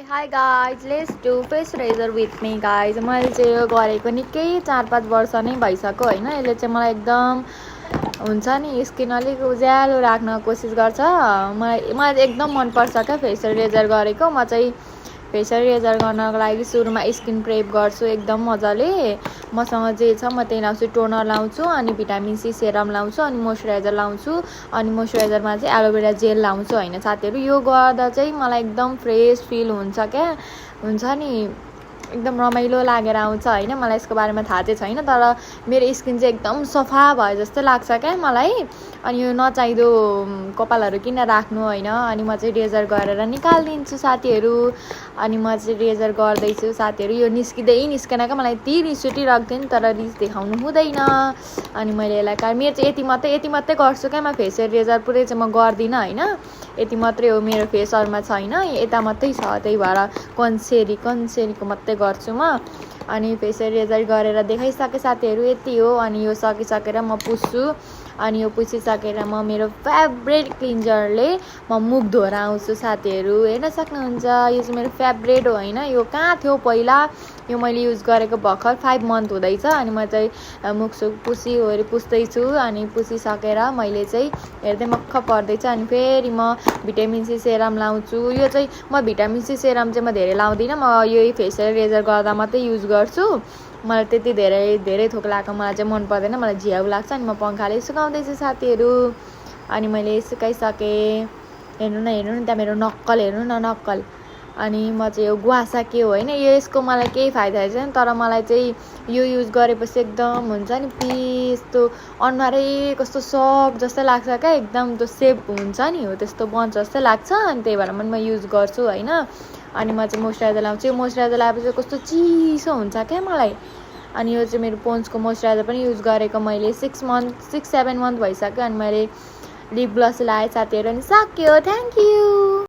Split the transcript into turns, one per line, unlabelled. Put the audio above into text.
Hi guys, let's do face razor with me guys. मैले चाहिँ यो गरेको निकै 4-5 वर्ष नै भइसक्यो हैन। यसले चाहिँ मलाई एकदम हुन्छ नि स्किन अलिक उज्यालो राख्न कोसिस गर्छ। मलाई एकदम मन पर्छ के फेसियल रेजर गरेको। म चाहिँ फेसियल रेजर गर्नको लागि सुरुमा स्किन प्रेप गर्छु एकदम मजाले। मसँग जे छ म त्यही लाउँछु, टोनर लाउँछु अनि भिटामिन सी सेरम लाउँछु अनि मोइस्चराइजर लाउँछु अनि मोइस्चराइजरमा चाहिँ एलोभेरा जेल लाउँछु हैन साथीहरु। यो गर्दा चाहिँ मलाई एकदम फ्रेश फिल हुन्छ क्या, हुन्छ नि एकदम रमाइलो लागेर आउँछ हैन। मलाई यसको बारेमा थाहा चाहिँ छैन तर मेरो स्किन चाहिँ एकदम सफा भए जस्तो लाग्छ क्या मलाई। अनि यो नचाहिदो कपालहरु किन राख्नु हैन। अनि म चाहिँ रेजर गरेर निकाल्दिन्छु साथीहरु। अनि म चाहिँ रेजर गर्दैछु साथीहरु। यो निस्केन क्या, मलाई यति रिस उठिरहेको नि तर रिस देखाउनु हुँदैन। अनि मैले यसलाई मेरो चाहिँ यति मात्रै गर्छु क्या। म फेसियल रेजर पुरै चाहिँ म गर्दिन हैन, यति मात्रै हो मेरो फेसहरुमा छैन, यता मात्रै छ। त्यही भएर कन्सेरीको मात्रै गर्छु म। अनि फेसियल रेजर गरेर देखाइसके साथीहरु, यति हो। अनि यो सकिसकेर म पुस्छु अनि यो पुसिसकेर म मेरो फेभरेट क्लिन्जरले म मुख धोएर आउँछु साथीहरु। हेर्न सक्नुहुन्छ यो चाहिँ मेरो फेभरेट हो हैन। यो कहाँ थियो पहिला, यो मैले युज गरेको भर्खर 5 मन्थ हुँदैछ। अनि म चाहिँ मुखसुख पुस्दैछु अनि पुसिसकेर मैले चाहिँ हेर्दै मक्ख पर्दैछ। अनि फेरि म भिटामिन सी सेरम लाउँछु। यो चाहिँ म भिटामिन सी सेरम चाहिँ म धेरै लाउँदिन, म यही फेसियल रेजर गर्दा मात्रै युज गर्छु। मलाई त्यति धेरै थोक लाग्छ, मलाई चाहिँ मन पर्दैन, मलाई झ्याउ लाग्छ। अनि म पंखाले सुकाउँदैछु साथीहरु। अनि मैले सुकाइसके। हेर्नु न त्यहाँ मेरो नक्कल, हेर्नु न नक्कल। अनि म चाहिँ यो गुवासा के हो हैन, यसको मलाई केही फाइदा छैन तर मलाई चाहिँ यो युज गरेपछि एकदम हुन्छ नि यस्तो अनुहारै कस्तो सफ्ट जस्तो लाग्छ क्या, एकदम त्यो सेप हुन्छ नि हो त्यस्तो बन्छ जस्तो लाग्छ। अनि त्यही भएर म युज गर्छु हैन। अनि म चाहिँ मोइस्चराइजर लाउँछु। यो मोइस्चराइजर लाएपछि कस्तो चिसो हुन्छ क्या मलाई। अनि यो चाहिँ मेरो पोन्ड्सको मोइस्चराइजर पनि युज गरेको मैले 6-7 मन्थ भइसक्यो। अनि मैले लिप ग्लस लाएँ साथीहरु। अनि सक्यो, थ्यांक यू।